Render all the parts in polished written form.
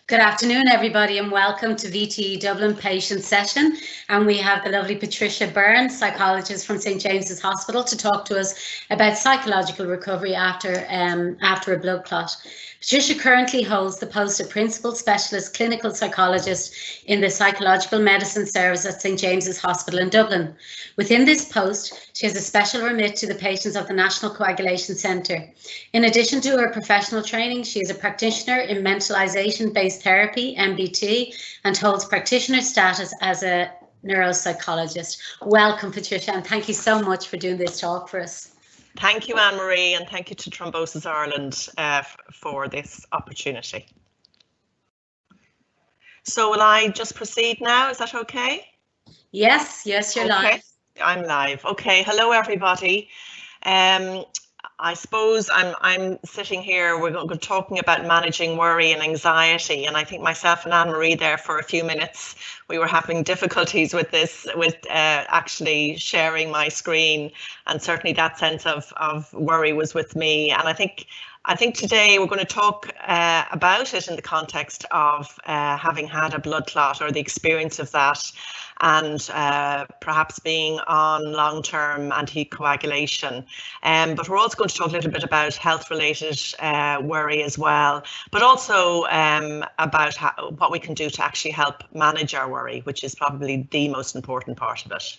Good afternoon, everybody, and welcome to VTE Dublin patient session. And we have the lovely Patricia Byrne, psychologist from St James's Hospital, to talk to us about psychological recovery after a blood clot. Patricia currently holds the post of Principal Specialist Clinical Psychologist in the Psychological Medicine Service at St James's Hospital in Dublin. Within this post, she has a special remit to the patients of the National Coagulation Centre. In addition to her professional training, she is a practitioner in mentalisation-based therapy, MBT, and holds practitioner status as a neuropsychologist. Welcome, Patricia, and thank you so much for doing this talk for us. Thank you, Anne-Marie, and thank you to Thrombosis Ireland for this opportunity. So will I just proceed now? Is that okay? Yes, you're live. I'm live. Okay, hello everybody. I suppose I'm sitting here, we're talking about managing worry and anxiety, and I think myself and Anne-Marie there for a few minutes, we were having difficulties with this, actually sharing my screen, and certainly that sense of worry was with me. And I think today we're going to talk about it in the context of having had a blood clot or the experience of that, and perhaps being on long-term anticoagulation. But we're also going to talk a little bit about health-related worry as well, but also about what we can do to actually help manage our worry, which is probably the most important part of it.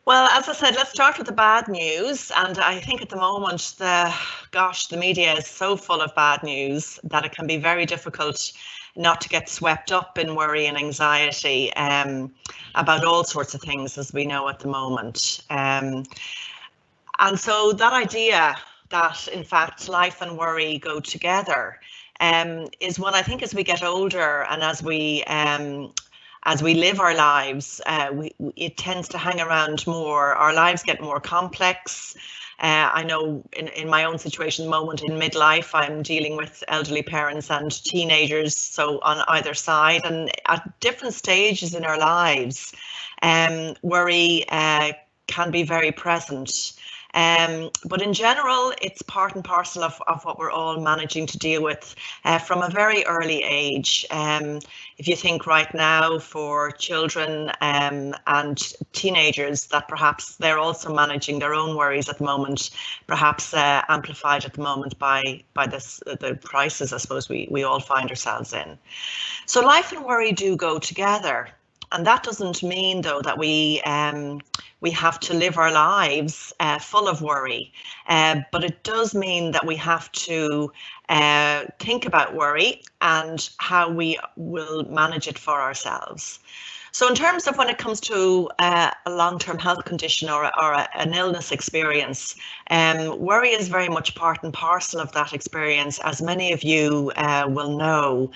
Well, as I said, let's start with the bad news. And I think at the moment, the media is so full of bad news that it can be very difficult not to get swept up in worry and anxiety about all sorts of things, as we know at the moment. And so that idea that, in fact, life and worry go together is one, I think, as we get older and as we live our lives, it tends to hang around more. Our lives get more complex. I know in my own situation, the moment in midlife, I'm dealing with elderly parents and teenagers, so on either side, and at different stages in our lives, worry can be very present. But in general, it's part and parcel of what we're all managing to deal with from a very early age. If you think right now for children and teenagers, that perhaps they're also managing their own worries at the moment, perhaps amplified at the moment by the crisis, I suppose, we all find ourselves in. So life and worry do go together. And that doesn't mean, though, that we have to live our lives full of worry, but it does mean that we have to think about worry and how we will manage it for ourselves. So in terms of when it comes to a long-term health condition or an illness experience, worry is very much part and parcel of that experience, as many of you will know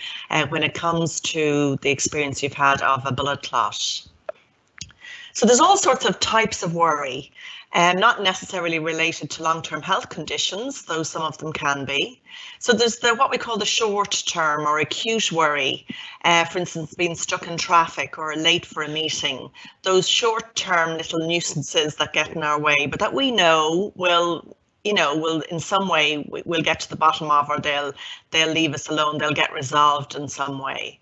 when it comes to the experience you've had of a blood clot. So there's all sorts of types of worry, not necessarily related to long-term health conditions, though some of them can be. So there's what we call the short-term or acute worry, for instance, being stuck in traffic or late for a meeting. Those short-term little nuisances that get in our way, but that we know will in some way we'll get to the bottom of, or they'll leave us alone, they'll get resolved in some way.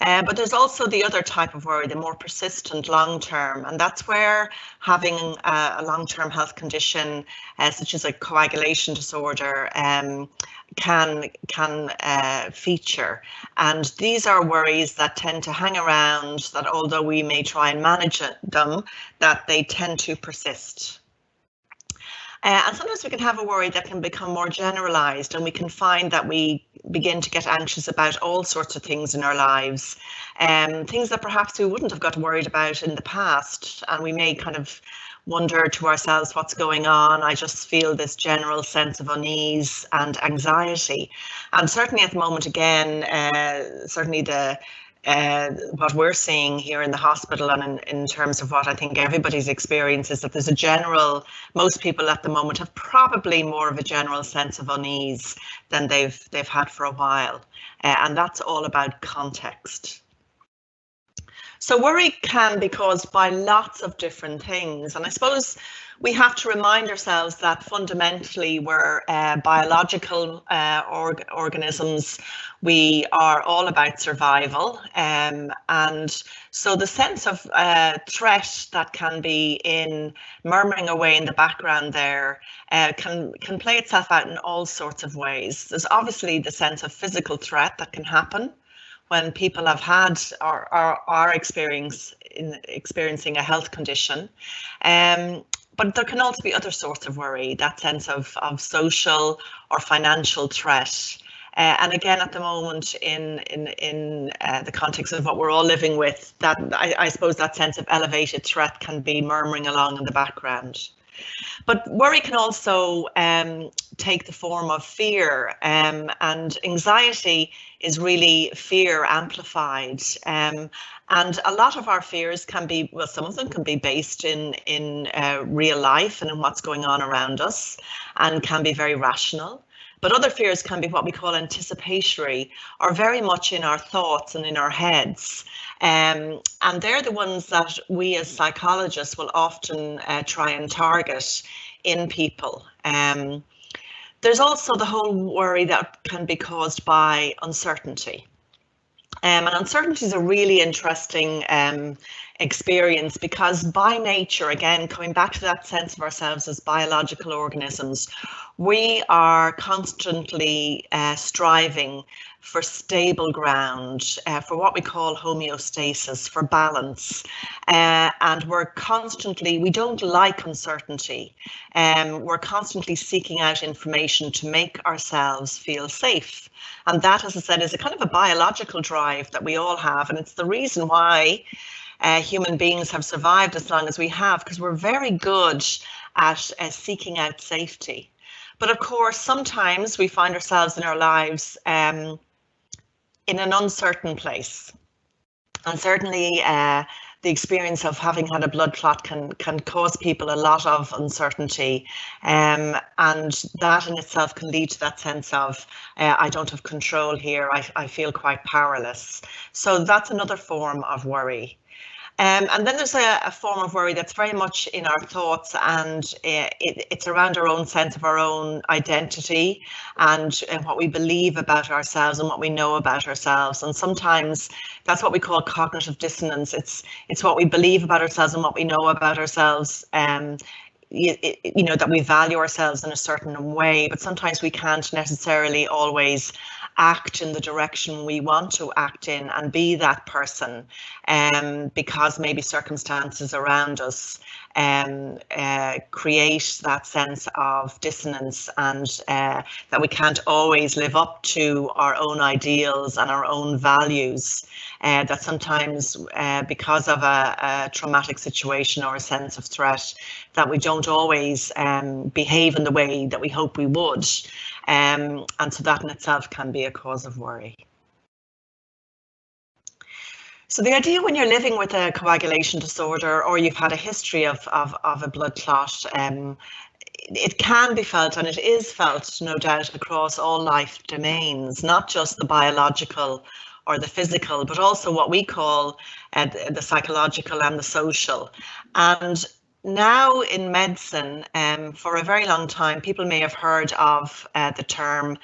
But there's also the other type of worry, the more persistent long-term, and that's where having a long-term health condition, such as a coagulation disorder, can feature. And these are worries that tend to hang around, that although we may try and manage them, that they tend to persist. And sometimes we can have a worry that can become more generalized, and we can find that we begin to get anxious about all sorts of things in our lives, things that perhaps we wouldn't have got worried about in the past, and we may kind of wonder to ourselves, what's going on? I just feel this general sense of unease and anxiety. And certainly at the moment, again, certainly what we're seeing here in the hospital, and in terms of what I think everybody's experience, is that there's a general, most people at the moment have probably more of a general sense of unease than they've had for a while, and that's all about context. So worry can be caused by lots of different things. And I suppose we have to remind ourselves that fundamentally we're biological organisms. We are all about survival. And so the sense of threat that can be in murmuring away in the background there can play itself out in all sorts of ways. There's obviously the sense of physical threat that can happen when people have had or are experiencing a health condition. But there can also be other sorts of worry, that sense of social or financial threat. And again, at the moment, in the context of what we're all living with, that I suppose that sense of elevated threat can be murmuring along in the background. But worry can also take the form of fear, and anxiety is really fear amplified. And a lot of our fears can be, well, some of them can be based in real life and in what's going on around us, and can be very rational. But other fears can be what we call anticipatory, or very much in our thoughts and in our heads. And they're the ones that we as psychologists will often try and target in people. There's also the whole worry that can be caused by uncertainty. And uncertainty is a really interesting experience, because by nature, again, coming back to that sense of ourselves as biological organisms, we are constantly striving for stable ground, for what we call homeostasis, for balance. And we don't like uncertainty. We're constantly seeking out information to make ourselves feel safe. And that, as I said, is a kind of a biological drive that we all have. And it's the reason why human beings have survived as long as we have, because we're very good at seeking out safety. But of course, sometimes we find ourselves in our lives in an uncertain place. And certainly the experience of having had a blood clot can cause people a lot of uncertainty. And that in itself can lead to that sense of, I don't have control here, I feel quite powerless. So that's another form of worry. And then there's a form of worry that's very much in our thoughts, and it's around our own sense of our own identity and what we believe about ourselves and what we know about ourselves. And sometimes that's what we call cognitive dissonance. It's what we believe about ourselves and what we know about ourselves. You know, that we value ourselves in a certain way, but sometimes we can't necessarily always act in the direction we want to act in and be that person, because maybe circumstances around us create that sense of dissonance, and that we can't always live up to our own ideals and our own values. That sometimes because of a traumatic situation or a sense of threat, that we don't always behave in the way that we hope we would. And so that in itself can be a cause of worry. So the idea when you're living with a coagulation disorder, or you've had a history of a blood clot, it can be felt, and it is felt, no doubt, across all life domains, not just the biological or the physical, but also what we call the psychological and the social. And now in medicine, for a very long time, people may have heard of the term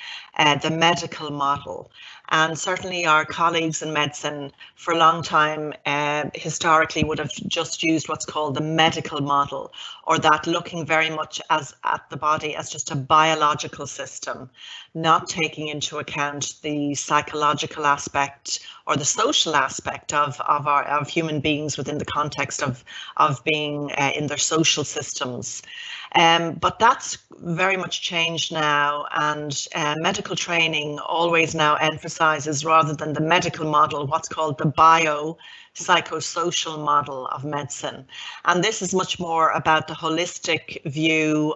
the medical model. And certainly our colleagues in medicine for a long time historically would have just used what's called the medical model, or that looking very much at the body as just a biological system, not taking into account the psychological aspect or the social aspect of human beings within the context of being in their social systems. But that's very much changed now, and medical training always now emphasizes, rather than the medical model, what's called the biopsychosocial model of medicine. And this is much more about the holistic view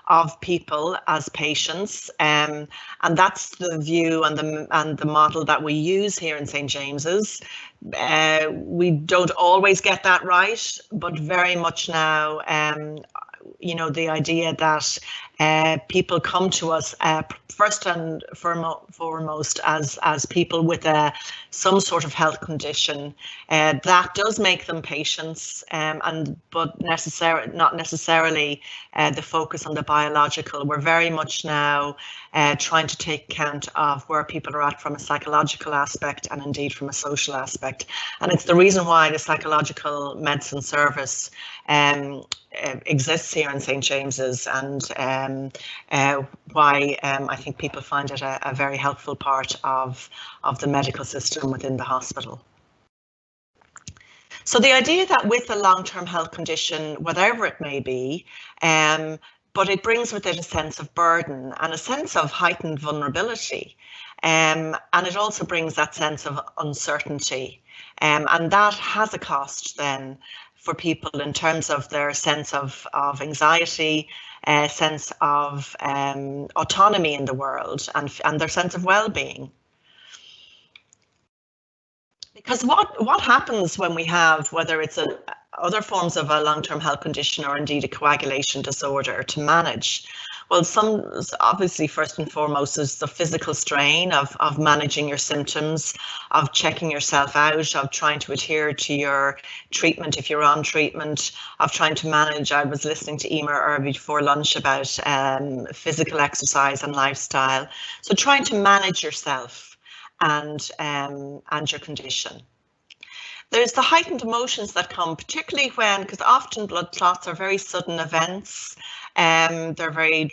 of people as patients, and that's the view and the model that we use here in St. James's. We don't always get that right, but very much now you know, the idea that people come to us first and foremost as people with some sort of health condition that does make them patients, but not necessarily the focus on the biological. We're very much now trying to take account of where people are at from a psychological aspect and indeed from a social aspect. And it's the reason why the psychological medicine service exists here in St. James's, and why I think people find it a very helpful part of the medical system within the hospital. So the idea that with a long-term health condition, whatever it may be, but it brings with it a sense of burden and a sense of heightened vulnerability. And it also brings that sense of uncertainty. And that has a cost then for people in terms of their sense of anxiety, sense of autonomy in the world, and their sense of well-being. Because what happens when we have, whether it's other forms of a long-term health condition or indeed a coagulation disorder to manage? Well, obviously, first and foremost, is the physical strain of managing your symptoms, of checking yourself out, of trying to adhere to your treatment if you're on treatment, of trying to manage. I was listening to Emer early before lunch about physical exercise and lifestyle. So trying to manage yourself and your condition. There's the heightened emotions that come, particularly because often blood clots are very sudden events. They're very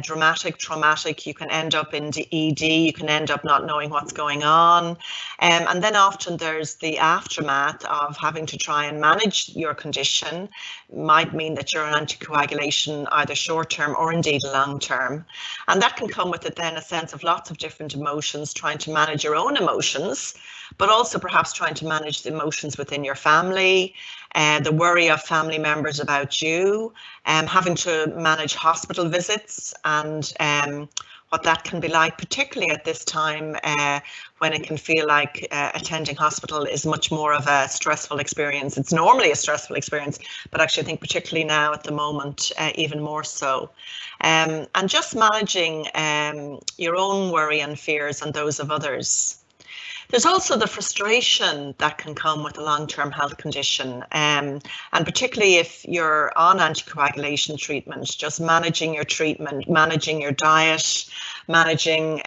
dramatic, traumatic. You can end up in the ED, you can end up not knowing what's going on. And then often there's the aftermath of having to try and manage your condition. Might mean that you're on anticoagulation, either short term or indeed long term. And that can come with it then a sense of lots of different emotions, trying to manage your own emotions, but also perhaps trying to manage the emotions within your family, the worry of family members about you, having to manage hospital visits and what that can be like, particularly at this time when it can feel like attending hospital is much more of a stressful experience. It's normally a stressful experience, but actually I think particularly now at the moment, even more so. And just managing your own worry and fears and those of others. There's also the frustration that can come with a long-term health condition, and particularly if you're on anticoagulation treatment, just managing your treatment, managing your diet, managing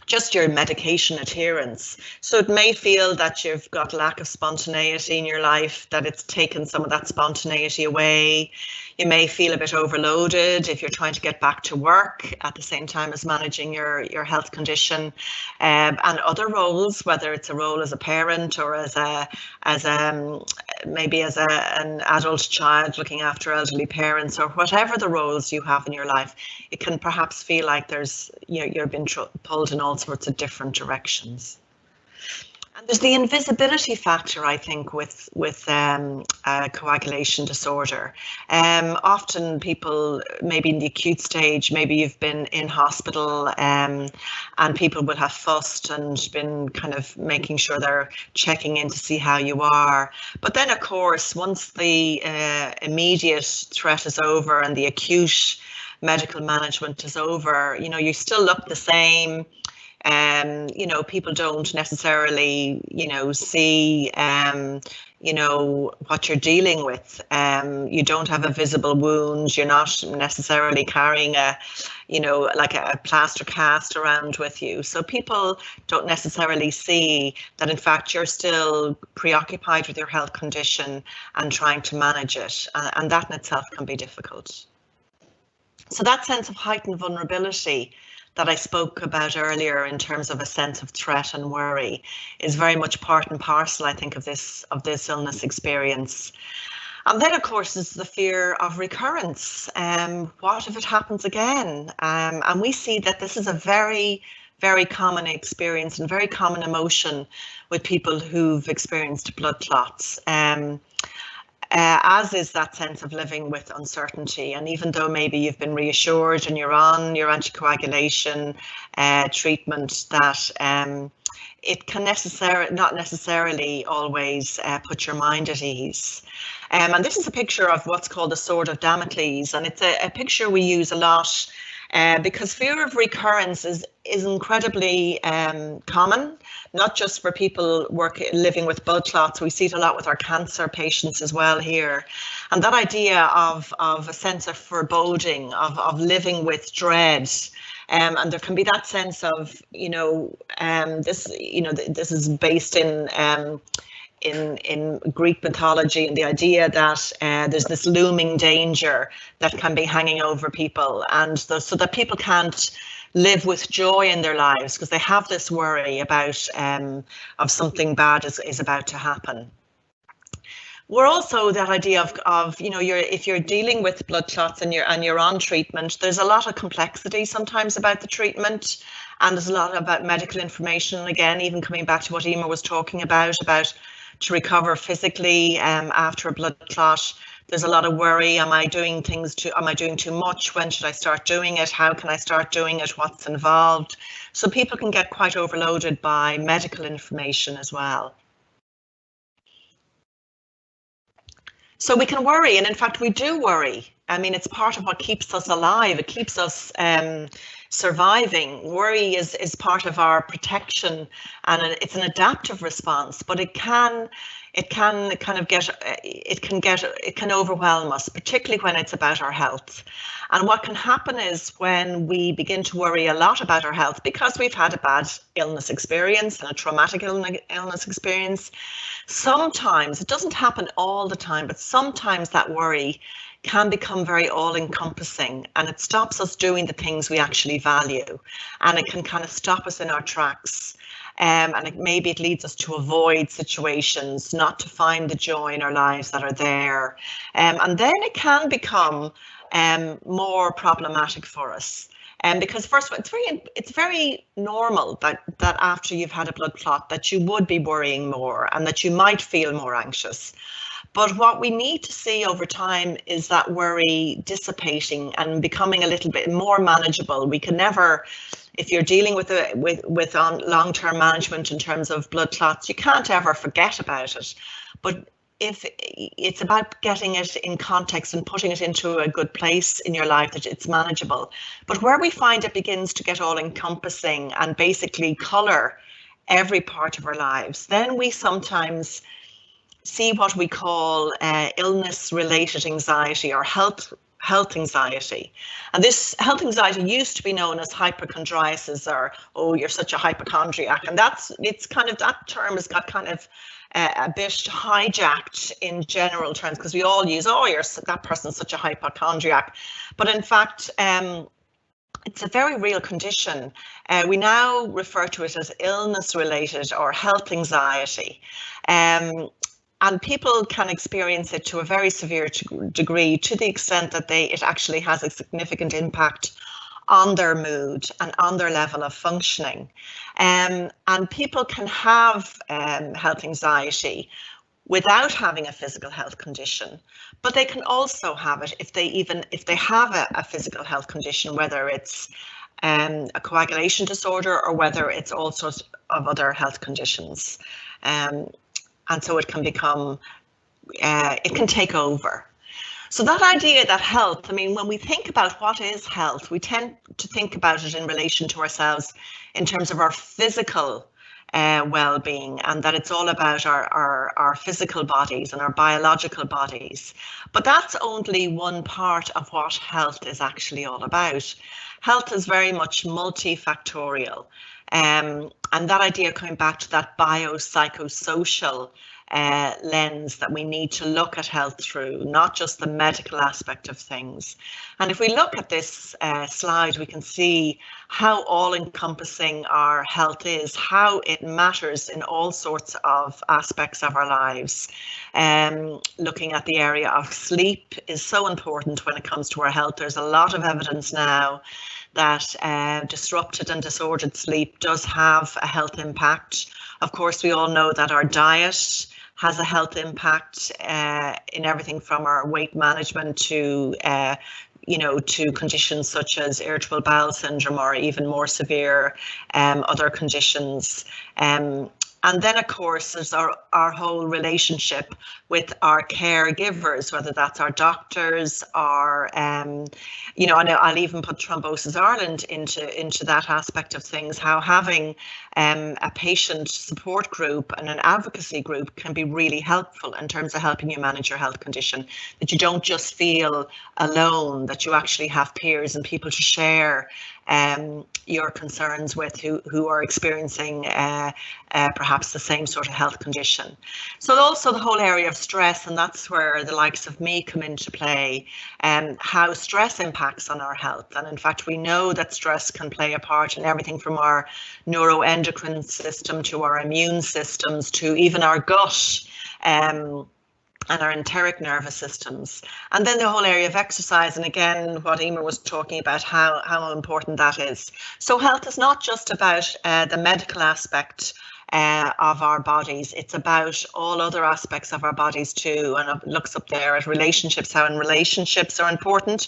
just your medication adherence. So it may feel that you've got lack of spontaneity in your life, that it's taken some of that spontaneity away. You may feel a bit overloaded if you're trying to get back to work at the same time as managing your health condition, and other roles, whether it's a role as a parent or maybe as an adult child looking after elderly parents, or whatever the roles you have in your life. It can perhaps feel like you're being pulled in all sorts of different directions. And there's the invisibility factor, I think, with coagulation disorder. Often people, maybe in the acute stage, maybe you've been in hospital and people will have fussed and been kind of making sure they're checking in to see how you are. But then, of course, once the immediate threat is over and the acute medical management is over, you still look the same. People don't necessarily, see, what you're dealing with. You don't have a visible wound. You're not necessarily carrying like a plaster cast around with you. So people don't necessarily see that, in fact, you're still preoccupied with your health condition and trying to manage it. And that in itself can be difficult. So that sense of heightened vulnerability that I spoke about earlier in terms of a sense of threat and worry is very much part and parcel, I think, of this illness experience. And then, of course, is the fear of recurrence. What if it happens again? And we see that this is a very, very common experience and very common emotion with people who've experienced blood clots. As is that sense of living with uncertainty. And even though maybe you've been reassured and you're on your anticoagulation treatment, that it can not necessarily always put your mind at ease. And this is a picture of what's called the Sword of Damocles, and it's a picture we use a lot because fear of recurrence is incredibly common, not just for people living with blood clots. We see it a lot with our cancer patients as well here. And that idea of a sense of foreboding, of living with dread. And there can be that sense of, this is based in Greek mythology, and the idea that there's this looming danger that can be hanging over people, and so that people can't live with joy in their lives because they have this worry about of something bad is about to happen. We're also that idea of if you're dealing with blood clots and you're on treatment, there's a lot of complexity sometimes about the treatment, and there's a lot about medical information. Again, even coming back to what Emer was talking about to recover physically after a blood clot, there's a lot of worry. Am I doing too much? When should I start doing it? How can I start doing it? What's involved? So people can get quite overloaded by medical information as well. So we can worry, and in fact we do worry. I mean, it's part of what keeps us alive. It keeps us surviving. Worry is part of our protection, and it's an adaptive response, but it can overwhelm us, particularly when it's about our health. And what can happen is when we begin to worry a lot about our health because we've had a bad illness experience and a traumatic illness experience, sometimes, it doesn't happen all the time, but sometimes that worry can become very all-encompassing, and it stops us doing the things we actually value, and it can kind of stop us in our tracks. And maybe it leads us to avoid situations, not to find the joy in our lives that are there. And then it can become more problematic for us. Because first of all, it's very normal that after you've had a blood clot that you would be worrying more and that you might feel more anxious. But what we need to see over time is that worry dissipating and becoming a little bit more manageable. We can never, if you're dealing with long-term management in terms of blood clots, you can't ever forget about it. But if it's about getting it in context and putting it into a good place in your life that it's manageable. But where we find it begins to get all encompassing and basically colour every part of our lives, then we sometimes see what we call illness-related anxiety or health anxiety. And this health anxiety used to be known as hypochondriasis, or, oh, you're such a hypochondriac. And that term has got kind of a bit hijacked in general terms, because we all use, oh, that person's such a hypochondriac. But in fact, it's a very real condition. We now refer to it as illness-related or health anxiety. And people can experience it to a very severe degree, to the extent that it actually has a significant impact on their mood and on their level of functioning. And people can have health anxiety without having a physical health condition, but they can also have it if they have a physical health condition, whether it's a coagulation disorder or whether it's all sorts of other health conditions. And so it can become, it can take over. So that idea that health, I mean, when we think about what is health, we tend to think about it in relation to ourselves in terms of our physical well-being, and that it's all about our physical bodies and our biological bodies. But that's only one part of what health is actually all about. Health is very much multifactorial. And that idea, coming back to that biopsychosocial lens that we need to look at health through, not just the medical aspect of things. And if we look at this slide, we can see how all-encompassing our health is, how it matters in all sorts of aspects of our lives. Looking at the area of sleep is so important when it comes to our health. There's a lot of evidence now that disrupted and disordered sleep does have a health impact. Of course, we all know that our diet has a health impact in everything from our weight management to to conditions such as irritable bowel syndrome, or even more severe other conditions. And then, of course, there's our our whole relationship with our caregivers, whether that's our doctors, our, you know, and I'll even put Thrombosis Ireland into that aspect of things, how having a patient support group and an advocacy group can be really helpful in terms of helping you manage your health condition, that you don't just feel alone, that you actually have peers and people to share your concerns with who are experiencing perhaps the same sort of health condition. So also the whole area of stress, and that's where the likes of me come into play, how stress impacts on our health. And in fact, we know that stress can play a part in everything from our neuroendocrine system to our immune systems to even our gut. And our enteric nervous systems. And then the whole area of exercise, and again, what Emer was talking about, how important that is. So health is not just about the medical aspect of our bodies, it's about all other aspects of our bodies too. And it looks up there at relationships, how relationships are important.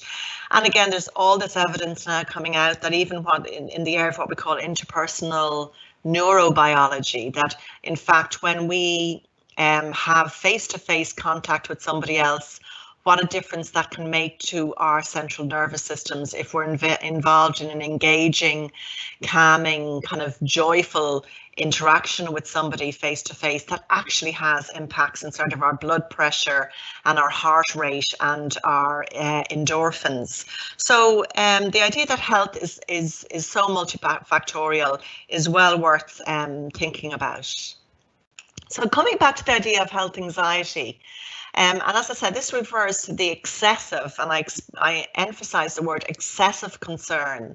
And again, there's all this evidence now coming out that even what in the area of what we call interpersonal neurobiology, that in fact, when we have face-to-face contact with somebody else, what a difference that can make to our central nervous systems if we're involved in an engaging, calming, kind of joyful interaction with somebody face-to-face. That actually has impacts in sort of our blood pressure and our heart rate and our endorphins. So the idea that health is so multifactorial is well worth thinking about. So coming back to the idea of health anxiety, and as I said, this refers to the excessive, and I emphasize the word excessive concern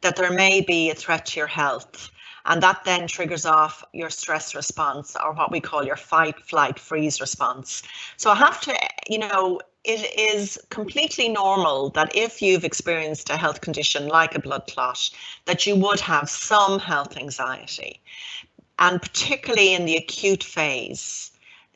that there may be a threat to your health, and that then triggers off your stress response, or what we call your fight, flight, freeze response. So I have to, you know, it is completely normal that if you've experienced a health condition like a blood clot, that you would have some health anxiety. And particularly in the acute phase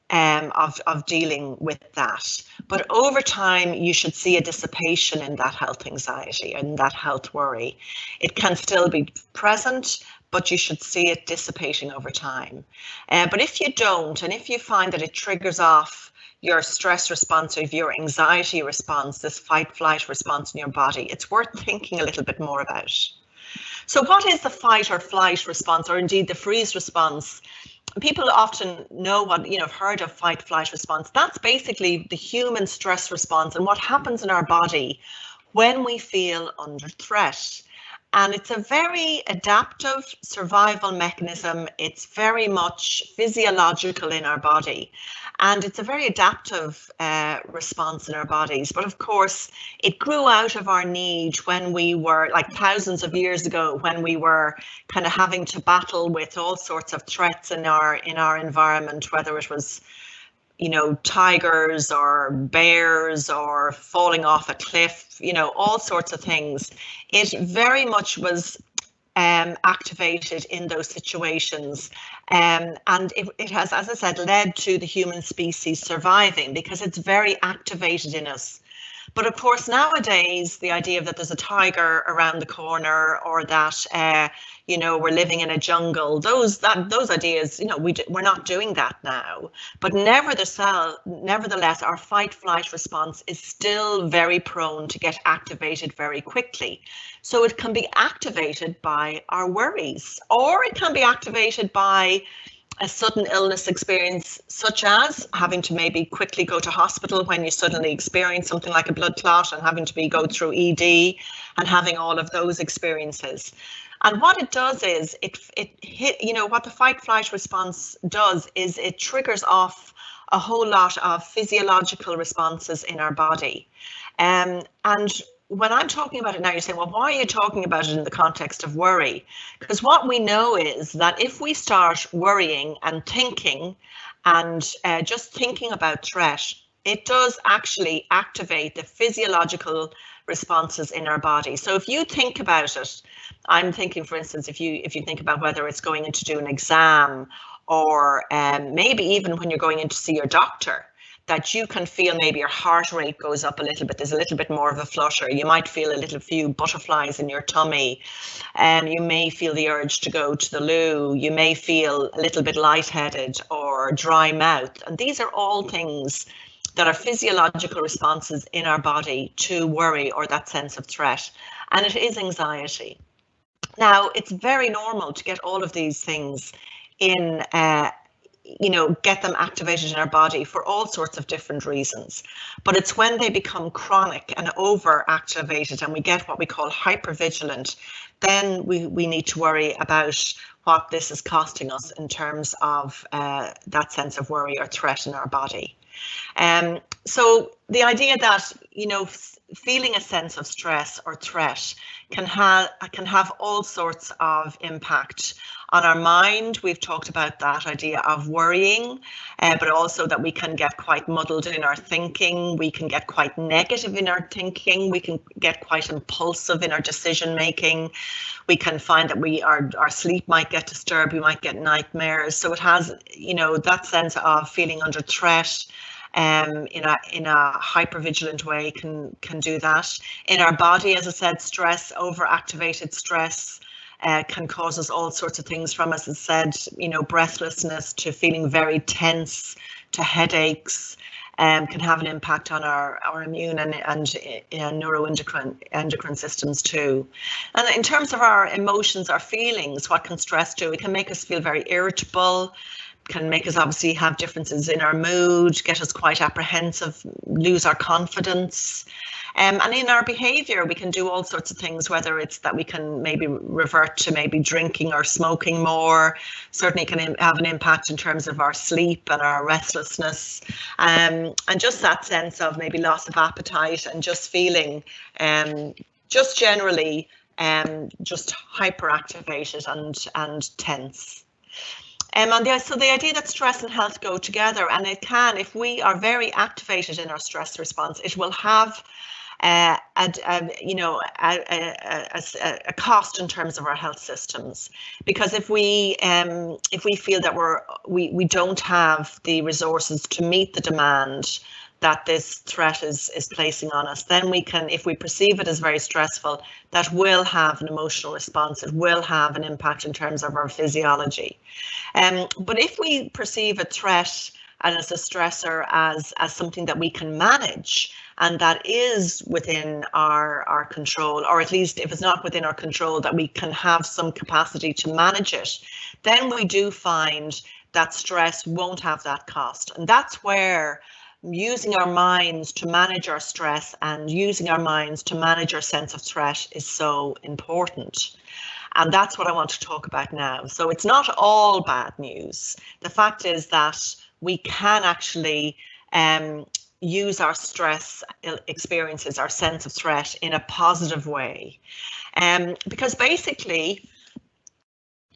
of dealing with that. But over time, you should see a dissipation in that health anxiety and that health worry. It can still be present, but you should see it dissipating over time. But if you don't, and if you find that it triggers off your stress response or your anxiety response, this fight-flight response in your body, it's worth thinking a little bit more about. So what is the fight or flight response, or indeed the freeze response? People often know what, you know, have heard of fight flight response. That's basically the human stress response and what happens in our body when we feel under threat. And it's a very adaptive survival mechanism. It's very much physiological in our body. And it's a very adaptive response in our bodies. But of course, it grew out of our need when we were, like thousands of years ago, when we were kind of having to battle with all sorts of threats in our environment, whether it was, you know, tigers or bears or falling off a cliff, you know, all sorts of things. It very much was activated in those situations. And it has, as I said, led to the human species surviving because it's very activated in us. But of course, nowadays, the idea that there's a tiger around the corner or that, you know, we're living in a jungle, those ideas, you know, we're not doing that now. But nevertheless, our fight-flight response is still very prone to get activated very quickly. So it can be activated by our worries, or it can be activated by a sudden illness experience, such as having to maybe quickly go to hospital when you suddenly experience something like a blood clot and having to go through ED and having all of those experiences. And what it does is you know, what the fight-flight response does is it triggers off a whole lot of physiological responses in our body. And when I'm talking about it now, you're saying, well, why are you talking about it in the context of worry? Because what we know is that if we start worrying and thinking and just thinking about threat, it does actually activate the physiological responses in our body. So if you think about it, I'm thinking, for instance, if you think about whether it's going in to do an exam or maybe even when you're going in to see your doctor, that you can feel maybe your heart rate goes up a little bit. There's a little bit more of a flutter. You might feel a few butterflies in your tummy. You may feel the urge to go to the loo. You may feel a little bit lightheaded or dry mouth. And these are all things that are physiological responses in our body to worry or that sense of threat. And it is anxiety. Now, it's very normal to get all of these things in, get them activated in our body for all sorts of different reasons. But it's when they become chronic and over-activated and we get what we call hypervigilant, then we need to worry about what this is costing us in terms of that sense of worry or threat in our body. So the idea that, feeling a sense of stress or threat can have all sorts of impact on our mind. We've talked about that idea of worrying, but also that we can get quite muddled in our thinking. We can get quite negative in our thinking. We can get quite impulsive in our decision making. We can find that our sleep might get disturbed. We might get nightmares. So it has, that sense of feeling under threat. In a hypervigilant way can do that. In our body, as I said, stress, overactivated stress can cause us all sorts of things, from, as I said, breathlessness to feeling very tense to headaches. Can have an impact on our immune and neuroendocrine systems too. And in terms of our emotions, our feelings, what can stress do? It can make us feel very irritable, can make us obviously have differences in our mood, get us quite apprehensive, lose our confidence. And in our behavior, we can do all sorts of things, whether it's that we can maybe revert to maybe drinking or smoking more. Certainly can have an impact in terms of our sleep and our restlessness, and just that sense of maybe loss of appetite and just feeling just generally just hyperactivated and tense. So the idea that stress and health go together, and it can, if we are very activated in our stress response, it will have a cost in terms of our health systems. Because if we feel that we don't have the resources to meet the demand that this threat is placing on us, then we can, if we perceive it as very stressful, that will have an emotional response. It will have an impact in terms of our physiology. But if we perceive a threat and as a stressor as something that we can manage and that is within our control, or at least if it's not within our control, that we can have some capacity to manage it, then we do find that stress won't have that cost. And that's where using our minds to manage our stress and using our minds to manage our sense of threat is so important. And that's what I want to talk about now. So it's not all bad news. The fact is that we can actually use our stress experiences, our sense of threat, in a positive way. Because basically,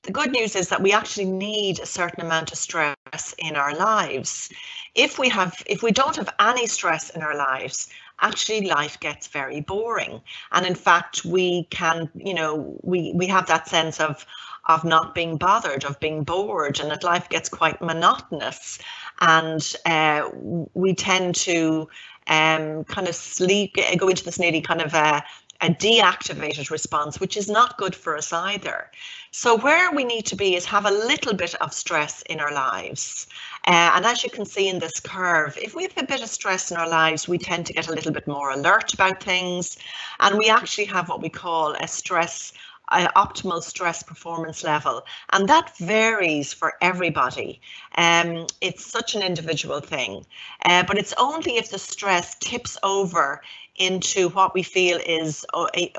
the good news is that we actually need a certain amount of stress in our lives. If we don't have any stress in our lives, actually life gets very boring. And in fact, we can, we have that sense of not being bothered, of being bored, and that life gets quite monotonous. And we tend to kind of go into this nearly kind of a deactivated response, which is not good for us either. So where we need to be is have a little bit of stress in our lives. And as you can see in this curve, if we have a bit of stress in our lives, we tend to get a little bit more alert about things. And we actually have what we call a optimal stress performance level. And that varies for everybody. It's such an individual thing. But it's only if the stress tips over into what we feel is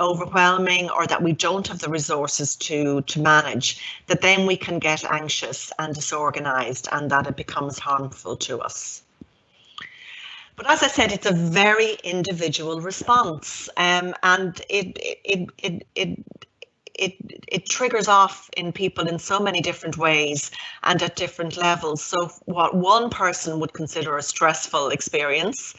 overwhelming, or that we don't have the resources to manage, that then we can get anxious and disorganized, and that it becomes harmful to us. But as I said, it's a very individual response, and it triggers off in people in so many different ways and at different levels. So what one person would consider a stressful experience,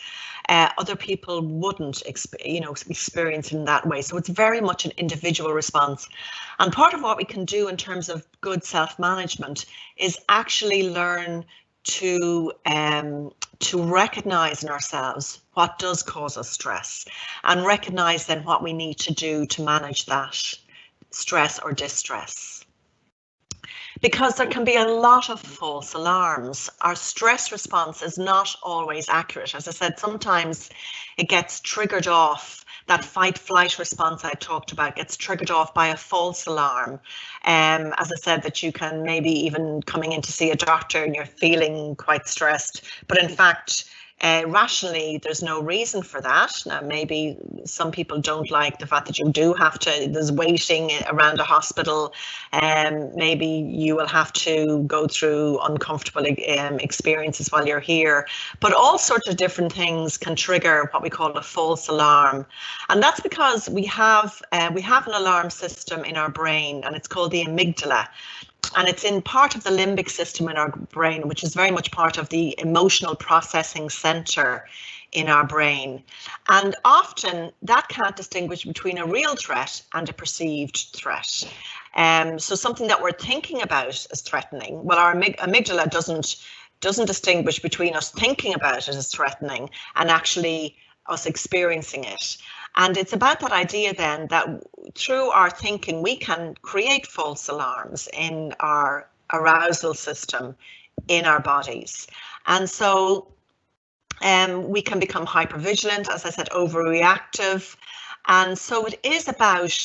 other people wouldn't experience in that way. So it's very much an individual response. And part of what we can do in terms of good self-management is actually learn to recognize in ourselves what does cause us stress, and recognize then what we need to do to manage that stress or distress. Because there can be a lot of false alarms. Our stress response is not always accurate. As I said, sometimes it gets triggered off. That fight-flight response I talked about gets triggered off by a false alarm. As I said, that you can maybe even coming in to see a doctor and you're feeling quite stressed, but in fact, rationally, there's no reason for that. Now, maybe some people don't like the fact that you do have to, there's waiting around a hospital, and maybe you will have to go through uncomfortable experiences while you're here. But all sorts of different things can trigger what we call a false alarm. And that's because we have an alarm system in our brain, and it's called the amygdala. And it's in part of the limbic system in our brain, which is very much part of the emotional processing center in our brain. And often that can't distinguish between a real threat and a perceived threat. So something that we're thinking about as threatening, well, our amygdala doesn't distinguish between us thinking about it as threatening and actually us experiencing it. And it's about that idea then that through our thinking, we can create false alarms in our arousal system in our bodies. And so we can become hypervigilant, as I said, overreactive. And so it is about,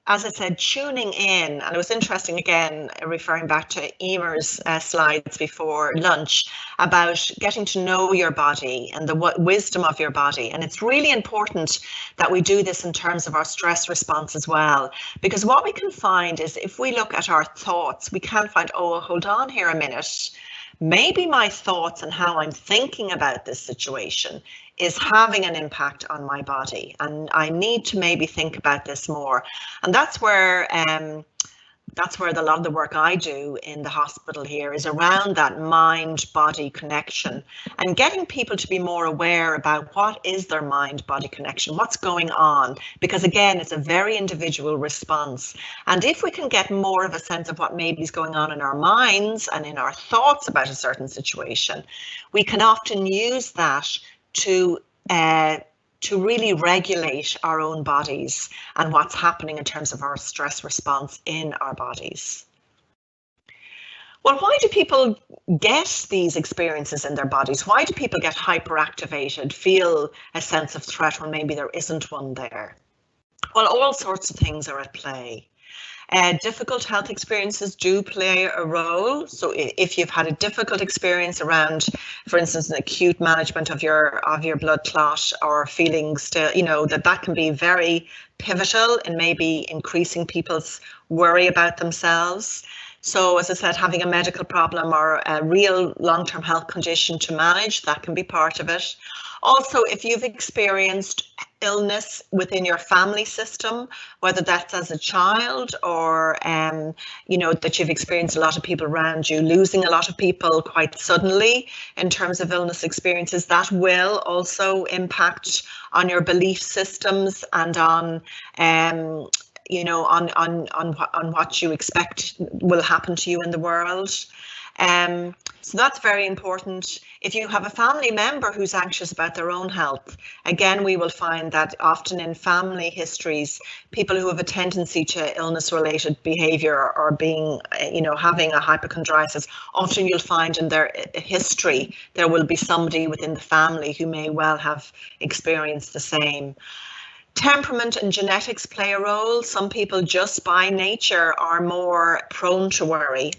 as I said, tuning in. And it was interesting, again, referring back to Emer's slides before lunch, about getting to know your body and the wisdom of your body. And it's really important that we do this in terms of our stress response as well, because what we can find is if we look at our thoughts, we can find, oh, hold on here a minute. Maybe my thoughts and how I'm thinking about this situation is having an impact on my body, and I need to maybe think about this more. And that's where a lot of the work I do in the hospital here is around that mind-body connection and getting people to be more aware about what is their mind-body connection, what's going on, because again, it's a very individual response. And if we can get more of a sense of what maybe is going on in our minds and in our thoughts about a certain situation, we can often use that to really regulate our own bodies and what's happening in terms of our stress response in our bodies. Well, why do people get these experiences in their bodies? Why do people get hyperactivated, feel a sense of threat when maybe there isn't one there? Well, all sorts of things are at play. Difficult health experiences do play a role. So if you've had a difficult experience around, for instance, an acute management of your blood clot, or feeling still, that can be very pivotal in maybe increasing people's worry about themselves. So as I said, having a medical problem or a real long-term health condition to manage, that can be part of it. Also, if you've experienced illness within your family system, whether that's as a child or, that you've experienced a lot of people around you losing a lot of people quite suddenly in terms of illness experiences, that will also impact on your belief systems and on what you expect will happen to you in the world. So that's very important. If you have a family member who's anxious about their own health, again, we will find that often in family histories, people who have a tendency to illness-related behavior or being, having a hypochondriasis, often you'll find in their history, there will be somebody within the family who may well have experienced the same. Temperament and genetics play a role. Some people just by nature are more prone to worry.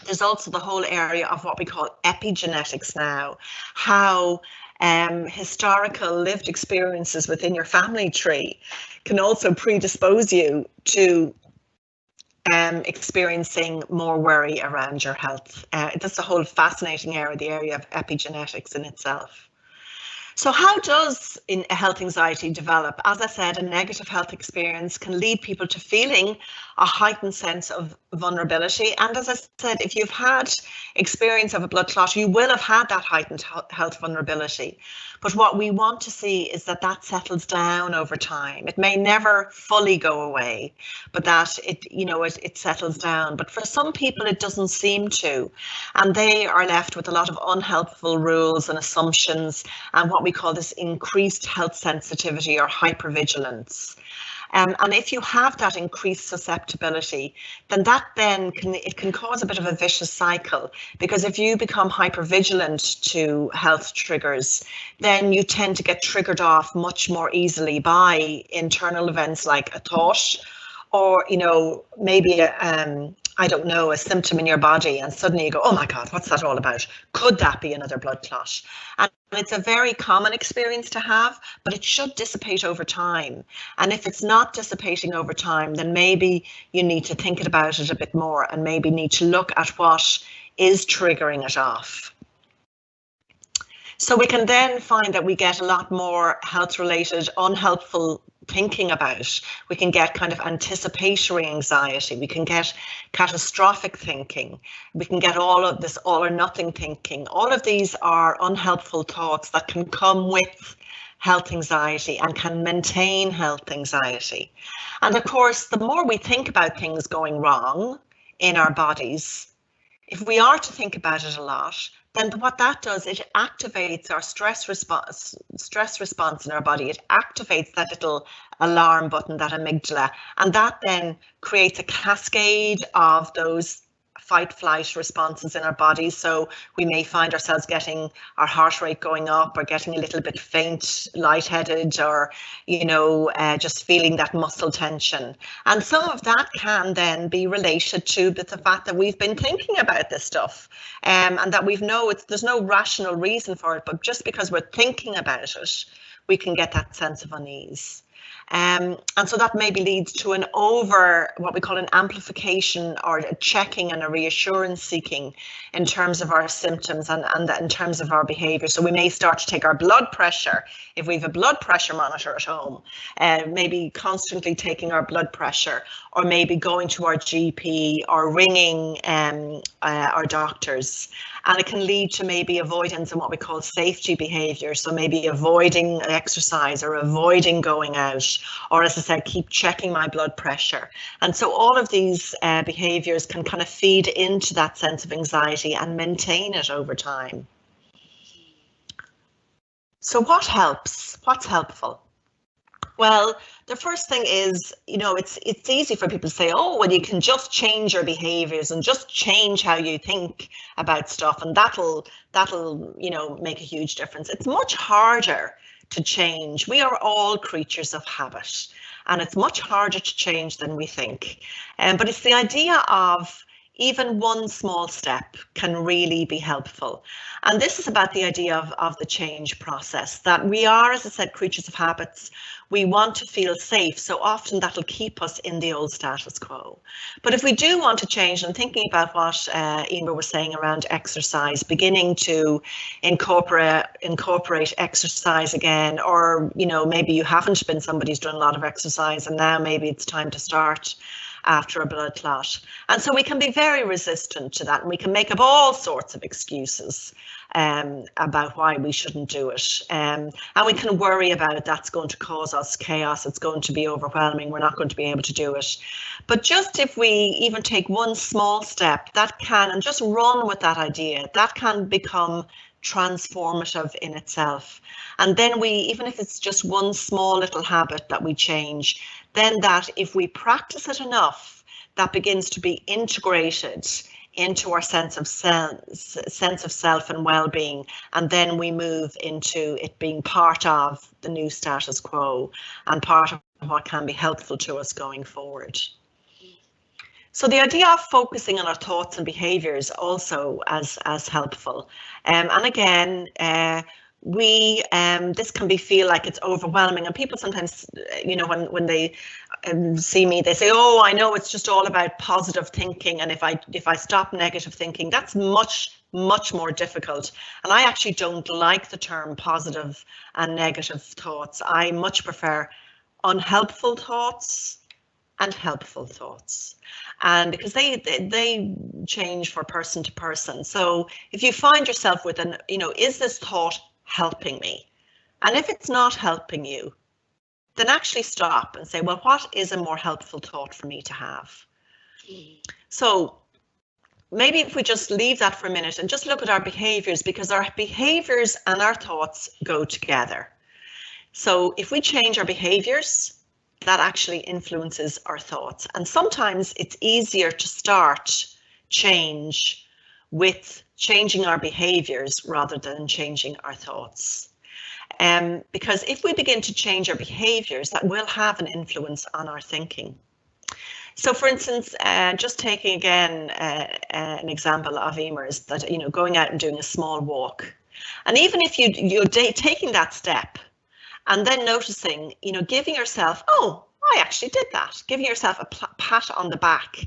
There's also the whole area of what we call epigenetics now, how historical lived experiences within your family tree can also predispose you to experiencing more worry around your health. That's a whole fascinating area, the area of epigenetics in itself. So how does health anxiety develop? As I said, a negative health experience can lead people to feeling a heightened sense of vulnerability. And as I said, if you've had experience of a blood clot, you will have had that heightened health vulnerability. But what we want to see is that that settles down over time. It may never fully go away, but that it settles down. But for some people, it doesn't seem to. And they are left with a lot of unhelpful rules and assumptions and what we call this increased health sensitivity or hypervigilance. And if you have that increased susceptibility, then it can cause a bit of a vicious cycle, because if you become hypervigilant to health triggers, then you tend to get triggered off much more easily by internal events like a thought, or maybe I don't know, a symptom in your body, and suddenly you go, oh my God, what's that all about? Could that be another blood clot? And it's a very common experience to have, but it should dissipate over time. And if it's not dissipating over time, then maybe you need to think about it a bit more and maybe need to look at what is triggering it off. So we can then find that we get a lot more health-related, unhelpful thinking about. We can get kind of anticipatory anxiety. We can get catastrophic thinking. We can get all of this all or nothing thinking. All of these are unhelpful thoughts that can come with health anxiety and can maintain health anxiety. And of course, the more we think about things going wrong in our bodies, if we are to think about it a lot, then what that does, it activates our stress response in our body. It activates that little alarm button, that amygdala, and that then creates a cascade of those fight flight responses in our bodies. So we may find ourselves getting our heart rate going up, or getting a little bit faint, lightheaded, or just feeling that muscle tension. And some of that can then be related to the fact that we've been thinking about this stuff, and that there's no rational reason for it, but just because we're thinking about it, we can get that sense of unease. And so that maybe leads to what we call an amplification, or a checking and a reassurance seeking in terms of our symptoms and in terms of our behaviour. So we may start to take our blood pressure, if we have a blood pressure monitor at home, maybe constantly taking our blood pressure, or maybe going to our GP or ringing our doctors. And it can lead to maybe avoidance and what we call safety behaviour. So maybe avoiding exercise, or avoiding going out, or, as I said, keep checking my blood pressure. And so all of these behaviours can kind of feed into that sense of anxiety and maintain it over time. So what helps? What's helpful? Well, the first thing is, it's easy for people to say, oh, well, you can just change your behaviors and just change how you think about stuff, and that'll make a huge difference. It's much harder to change. We are all creatures of habit, and it's much harder to change than we think. But it's the idea of even one small step can really be helpful. And this is about the idea of the change process, that we are, as I said, creatures of habits. We want to feel safe, so often that'll keep us in the old status quo. But if we do want to change, and thinking about what Emer was saying around exercise, beginning to incorporate exercise again, or maybe you haven't been somebody who's done a lot of exercise, and now maybe it's time to start after a blood clot. And so we can be very resistant to that, and we can make up all sorts of excuses about why we shouldn't do it. And we can worry about it. That's going to cause us chaos. It's going to be overwhelming. We're not going to be able to do it. But just if we even take one small step, and just run with that idea, that can become transformative in itself. And then even if it's just one small little habit that we change, then that if we practice it enough, that begins to be integrated into our sense of self and well-being, and then we move into it being part of the new status quo and part of what can be helpful to us going forward. So the idea of focusing on our thoughts and behaviours also as helpful. And again, this can feel like it's overwhelming, and people sometimes, you know, when they see me, they say, oh, I know it's just all about positive thinking, and if I stop negative thinking, that's much more difficult. And I actually don't like the term positive and negative thoughts. I much prefer unhelpful thoughts and helpful thoughts, and because they change for person to person. So if you find yourself with an, you know, is this thought helping me? And if it's not helping you, then actually stop and say, well, what is a more helpful thought for me to have? So maybe if we just leave that for a minute and just look at our behaviors, because our behaviors and our thoughts go together. So if we change our behaviors, that actually influences our thoughts. And sometimes it's easier to start change with changing our behaviors rather than changing our thoughts. Because if we begin to change our behaviors, that will have an influence on our thinking. So for instance, just taking again an example of Emer's, that, you know, going out and doing a small walk. And even if you're taking that step and then noticing, you know, giving yourself, oh, I actually did that, giving yourself a pat on the back,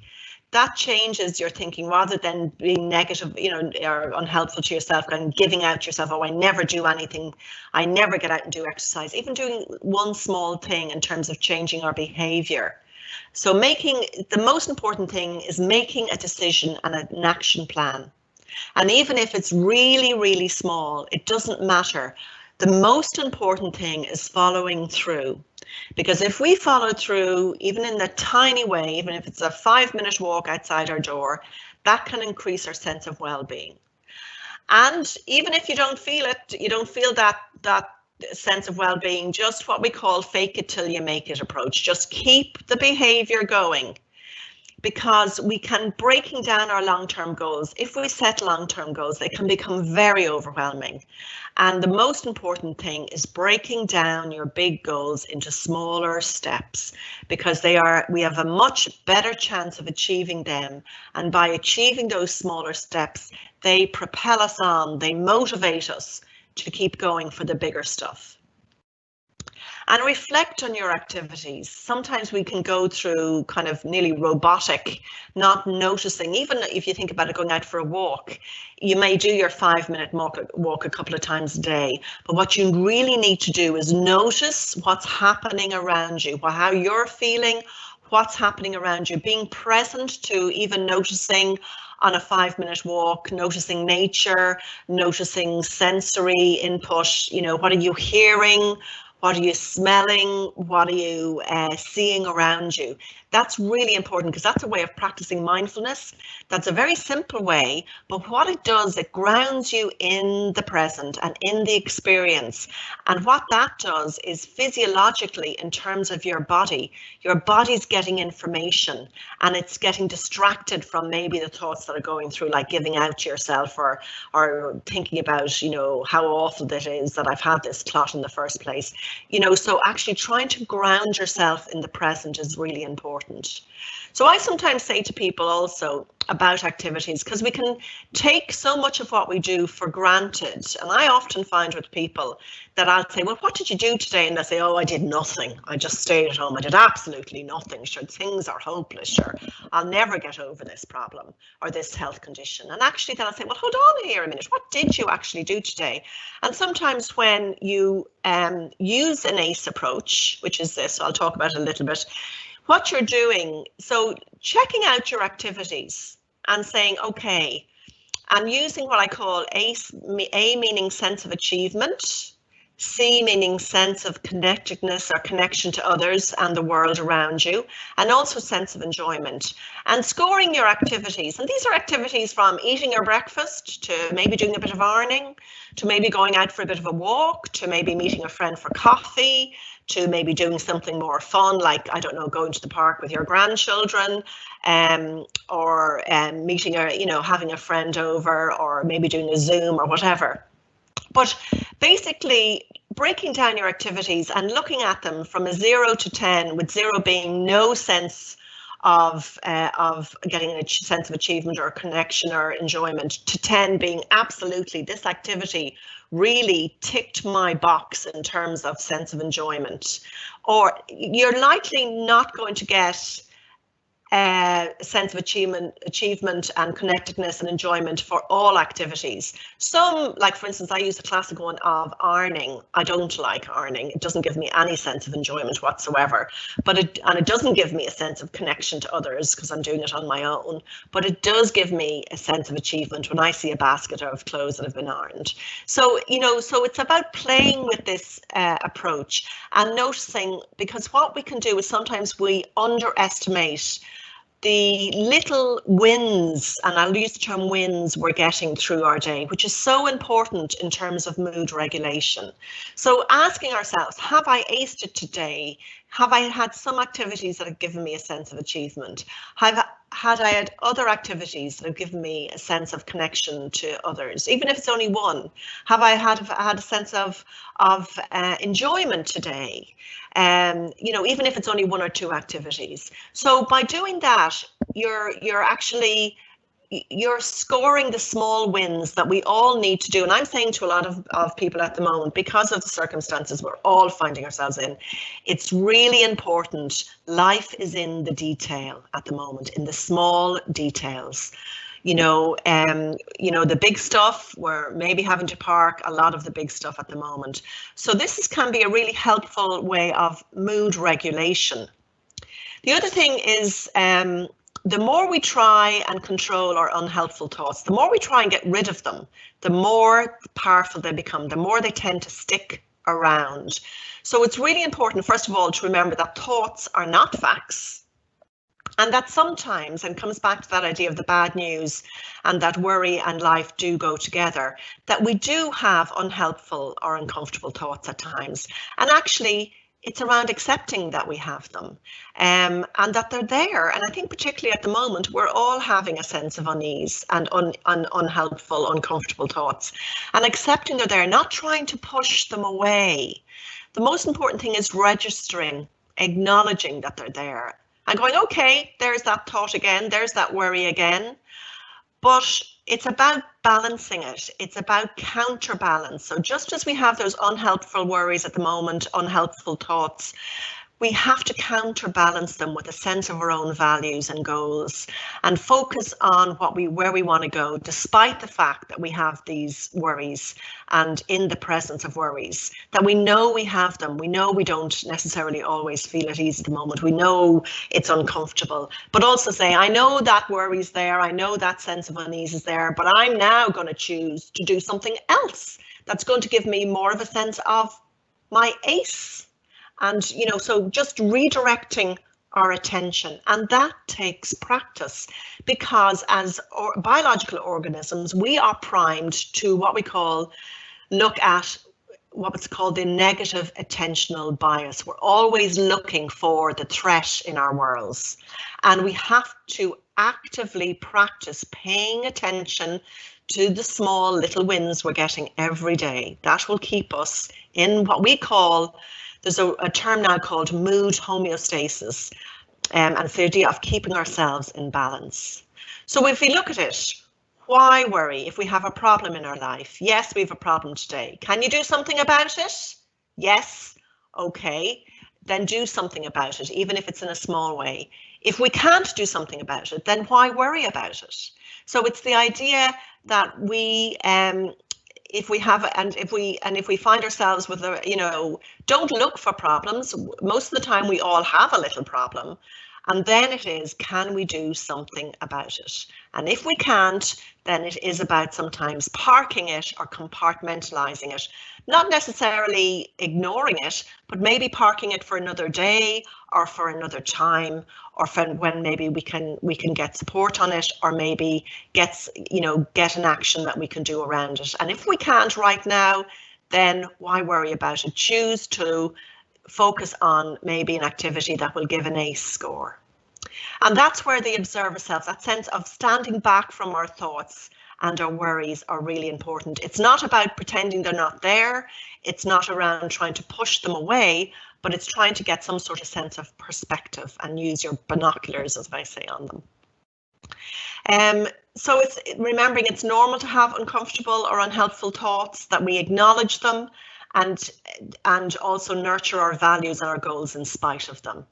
that changes your thinking rather than being negative, you know, or unhelpful to yourself and giving out yourself, oh, I never do anything, I never get out and do exercise. Even doing one small thing in terms of changing our behavior. So the most important thing is making a decision and an action plan. And even if it's really, really small, it doesn't matter. The most important thing is following through. Because if we follow through, even in the tiny way, even if it's a 5-minute walk outside our door, that can increase our sense of well-being. And even if you don't feel it, you don't feel that sense of well-being, just what we call fake it till you make it approach. Just keep the behavior going, because we can, breaking down our long-term goals, if we set long-term goals, they can become very overwhelming. And the most important thing is breaking down your big goals into smaller steps, because we have a much better chance of achieving them. And by achieving those smaller steps, they propel us on, they motivate us to keep going for the bigger stuff. And reflect on your activities. Sometimes we can go through kind of nearly robotic, not noticing. Even if you think about it, going out for a walk, you may do your 5-minute walk a couple of times a day. But what you really need to do is notice what's happening around you, how you're feeling, what's happening around you, being present to even noticing on a 5-minute walk, noticing nature, noticing sensory input, you know, what are you hearing? What are you smelling? What are you seeing around you? That's really important, because that's a way of practicing mindfulness. That's a very simple way, but what it does, it grounds you in the present and in the experience. And what that does is physiologically, in terms of your body's getting information, and it's getting distracted from maybe the thoughts that are going through, like giving out to yourself or thinking about, you know, how awful it is that I've had this clot in the first place. You know, so actually trying to ground yourself in the present is really important. So I sometimes say to people also about activities, because we can take so much of what we do for granted. And I often find with people that I'll say, well, what did you do today? And they'll say, oh, I did nothing. I just stayed at home. I did absolutely nothing. Sure, things are hopeless. Sure, I'll never get over this problem or this health condition. And actually then I'll say, well, hold on here a minute. What did you actually do today? And sometimes when you use an ACE approach, which is this, I'll talk about it a little bit, what you're doing, so checking out your activities and saying, okay, I'm using what I call ACE, A meaning sense of achievement, C meaning sense of connectedness or connection to others and the world around you, and also sense of enjoyment. And scoring your activities, and these are activities from eating your breakfast to maybe doing a bit of ironing, to maybe going out for a bit of a walk, to maybe meeting a friend for coffee, to maybe doing something more fun, like, I don't know, going to the park with your grandchildren, or meeting a, you know, having a friend over, or maybe doing a Zoom or whatever. But basically breaking down your activities and looking at them from a 0 to 10, with 0 being no sense of getting a sense of achievement or connection or enjoyment, to 10 being absolutely, this activity really ticked my box in terms of sense of enjoyment. Or you're likely not going to get a sense of achievement and connectedness and enjoyment for all activities. Some, like for instance, I use the classic one of ironing. I don't like ironing. It doesn't give me any sense of enjoyment whatsoever, but it doesn't give me a sense of connection to others because I'm doing it on my own, but it does give me a sense of achievement when I see a basket of clothes that have been ironed. So, you know, so it's about playing with this approach and noticing, because what we can do is sometimes we underestimate the little wins, and I'll use the term wins, we're getting through our day, which is so important in terms of mood regulation. So asking ourselves, have I aced it today? Have I had some activities that have given me a sense of achievement? Had I had other activities that have given me a sense of connection to others, even if it's only one? Have I had a sense of enjoyment today? You know, even if it's only one or two activities. So by doing that, you're scoring the small wins that we all need to do. And I'm saying to a lot of people at the moment, because of the circumstances we're all finding ourselves in, it's really important. Life is in the detail at the moment, in the small details. You know, the big stuff, we're maybe having to park a lot of the big stuff at the moment. So this can be a really helpful way of mood regulation. The other thing is, the more we try and control our unhelpful thoughts, the more we try and get rid of them, the more powerful they become, the more they tend to stick around. So it's really important, first of all, to remember that thoughts are not facts. And that sometimes, and comes back to that idea of the bad news and that worry and life do go together, that we do have unhelpful or uncomfortable thoughts at times. And actually, it's around accepting that we have them, and that they're there. And I think particularly at the moment, we're all having a sense of unease and unhelpful, uncomfortable thoughts, and accepting they're there, not trying to push them away. The most important thing is registering, acknowledging that they're there and going, okay, there's that thought again, there's that worry again. But it's about balancing it. It's about counterbalance. So just as we have those unhelpful worries at the moment, unhelpful thoughts, we have to counterbalance them with a sense of our own values and goals and focus on where we want to go, despite the fact that we have these worries and in the presence of worries, that we know we have them. We know we don't necessarily always feel at ease at the moment. We know it's uncomfortable, but also say, I know that worry's there. I know that sense of unease is there, but I'm now going to choose to do something else that's going to give me more of a sense of my ace. And, you know, so just redirecting our attention, and that takes practice, because as biological organisms, we are primed to what we call look at what's called the negative attentional bias. We're always looking for the threat in our worlds, and we have to actively practice paying attention to the small little wins we're getting every day. That will keep us in what we call, there's a term now called mood homeostasis, and it's the idea of keeping ourselves in balance. So if we look at it, why worry if we have a problem in our life? Yes, we have a problem today. Can you do something about it? Yes. Okay, then do something about it, even if it's in a small way. If we can't do something about it, then why worry about it? So it's the idea that we, if we find ourselves with a, you know, don't look for problems. Most of the time we all have a little problem. And then it is, can we do something about it? And if we can't, then it is about sometimes parking it or compartmentalizing it, not necessarily ignoring it, but maybe parking it for another day or for another time, or for when maybe we can get support on it, or maybe get an action that we can do around it. And if we can't right now, then why worry about it? Choose to focus on maybe an activity that will give an ACE score. And that's where the observer self, that sense of standing back from our thoughts and our worries, are really important. It's not about pretending they're not there. It's not around trying to push them away, but it's trying to get some sort of sense of perspective and use your binoculars, as I say, on them. So it's remembering it's normal to have uncomfortable or unhelpful thoughts, that we acknowledge them and also nurture our values and our goals in spite of them.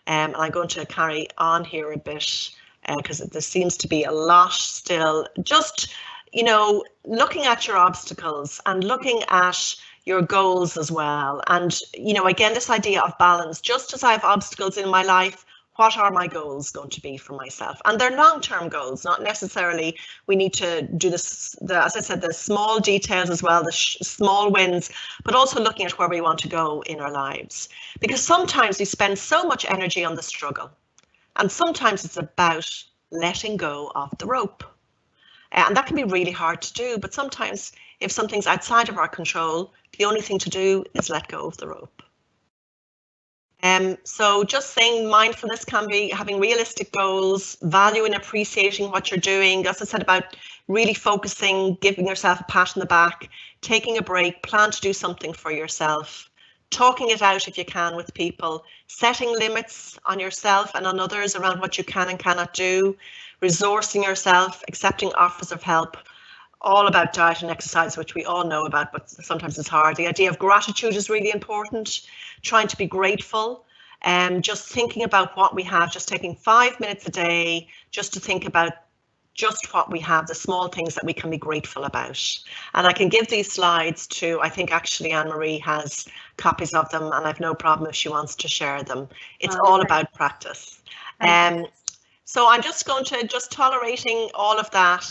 And I'm going to carry on here a bit because there seems to be a lot still. Just, you know, looking at your obstacles and looking at your goals as well. And, you know, again, this idea of balance, just as I have obstacles in my life, what are my goals going to be for myself? And they're long-term goals, not necessarily we need to do this, as I said, the small details as well, the small wins, but also looking at where we want to go in our lives. Because sometimes we spend so much energy on the struggle, and sometimes it's about letting go of the rope. And that can be really hard to do, but sometimes if something's outside of our control, the only thing to do is let go of the rope. So just saying mindfulness can be having realistic goals, value and appreciating what you're doing. As I said about really focusing, giving yourself a pat on the back, taking a break, plan to do something for yourself, talking it out if you can with people, setting limits on yourself and on others around what you can and cannot do, resourcing yourself, accepting offers of help, all about diet and exercise, which we all know about, but sometimes it's hard. The idea of gratitude is really important, trying to be grateful, and just thinking about what we have, just taking 5 minutes a day just to think about just what we have, the small things that we can be grateful about. And I can give these slides to, I think actually Anne-Marie has copies of them, and I've no problem if she wants to share them. It's all about practice. So I'm just going to, just tolerating all of that.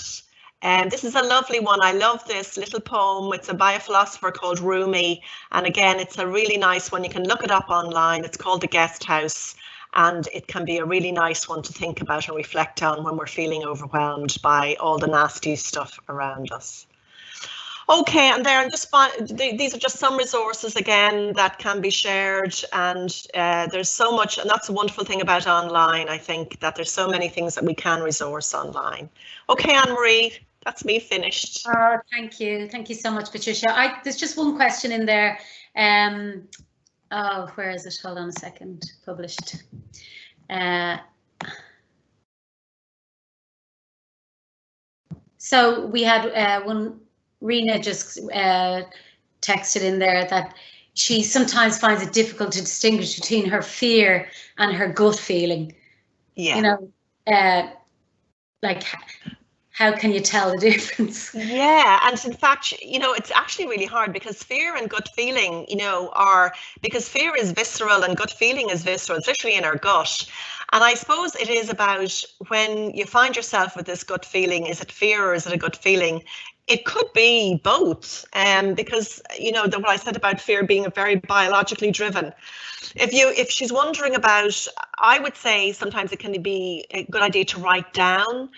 And this is a lovely one. I love this little poem. It's by a philosopher called Rumi. And again, it's a really nice one. You can look it up online. It's called The Guest House. And it can be a really nice one to think about and reflect on when we're feeling overwhelmed by all the nasty stuff around us. Okay, and there, these are just some resources again that can be shared, and there's so much, and that's a wonderful thing about online. I think that there's so many things that we can resource online. Okay, Anne-Marie, that's me finished. Oh, thank you so much, Patricia. There's just one question in there. Oh, where is it? Hold on a second. Published. So we had one. Rena just texted in there that she sometimes finds it difficult to distinguish between her fear and her gut feeling. Yeah. You know, like, how can you tell the difference? Yeah, and in fact, you know, it's actually really hard because fear and gut feeling, you know, because fear is visceral and gut feeling is visceral. It's literally in our gut. And I suppose it is about when you find yourself with this gut feeling, is it fear or is it a gut feeling? It could be both, because, you know, what I said about fear being very biologically driven. If she's wondering about, I would say sometimes it can be a good idea to write down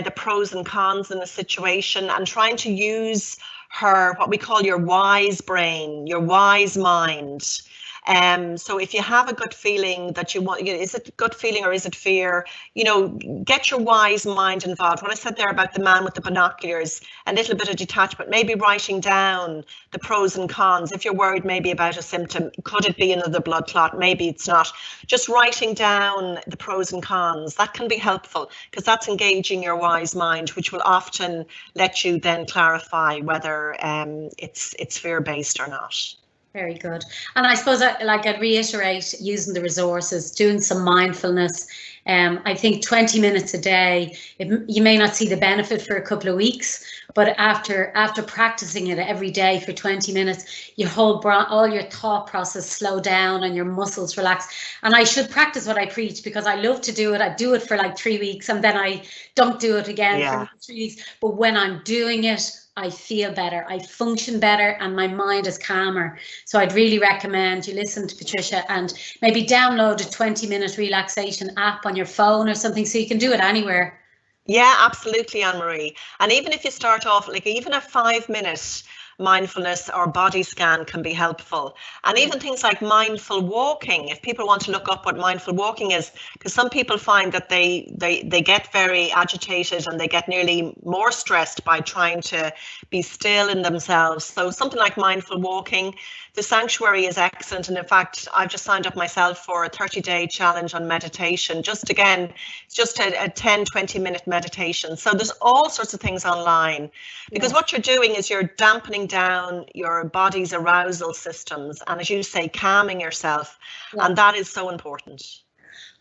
the pros and cons in a situation and trying to use what we call your wise brain, your wise mind. So if you have a gut feeling that you want, is it gut feeling or is it fear? You know, get your wise mind involved. What I said there about the man with the binoculars, a little bit of detachment, maybe writing down the pros and cons. If you're worried maybe about a symptom, could it be another blood clot? Maybe it's not. Just writing down the pros and cons, that can be helpful because that's engaging your wise mind, which will often let you then clarify whether it's fear-based or not. Very good. And I suppose I'd reiterate using the resources, doing some mindfulness. I think 20 minutes a day, you may not see the benefit for a couple of weeks, but after practicing it every day for 20 minutes, your all your thought process slow down and your muscles relax. And I should practice what I preach because I love to do it. I do it for like 3 weeks and then I don't do it again for 3 weeks. But when I'm doing it, I feel better, I function better, and my mind is calmer. So I'd really recommend you listen to Patricia and maybe download a 20-minute relaxation app on your phone or something so you can do it anywhere. Yeah, absolutely, Anne-Marie. And even if you start off, like even a 5 minute mindfulness or body scan can be helpful. And even things like mindful walking, if people want to look up what mindful walking is, because some people find that they get very agitated and they get nearly more stressed by trying to be still in themselves. So something like mindful walking. The sanctuary is excellent, and in fact I've just signed up myself for a 30-day challenge on meditation. Just again, it's just a 10-20 minute meditation. So there's all sorts of things online, because what you're doing is you're dampening down your body's arousal systems, and as you say, calming yourself, and that is so important.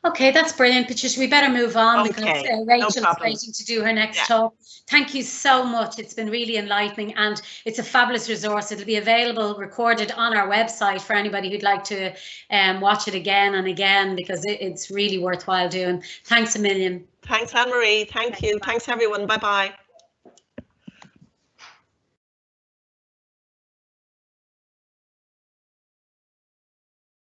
Okay, that's brilliant, Patricia. We better move on because Rachel's waiting to do her next talk. Thank you so much. It's been really enlightening, and it's a fabulous resource. It'll be available, recorded on our website for anybody who'd like to watch it again and again, because it's really worthwhile doing. Thanks a million. Thanks, Anne-Marie. Thank you. Thanks, everyone. Bye-bye.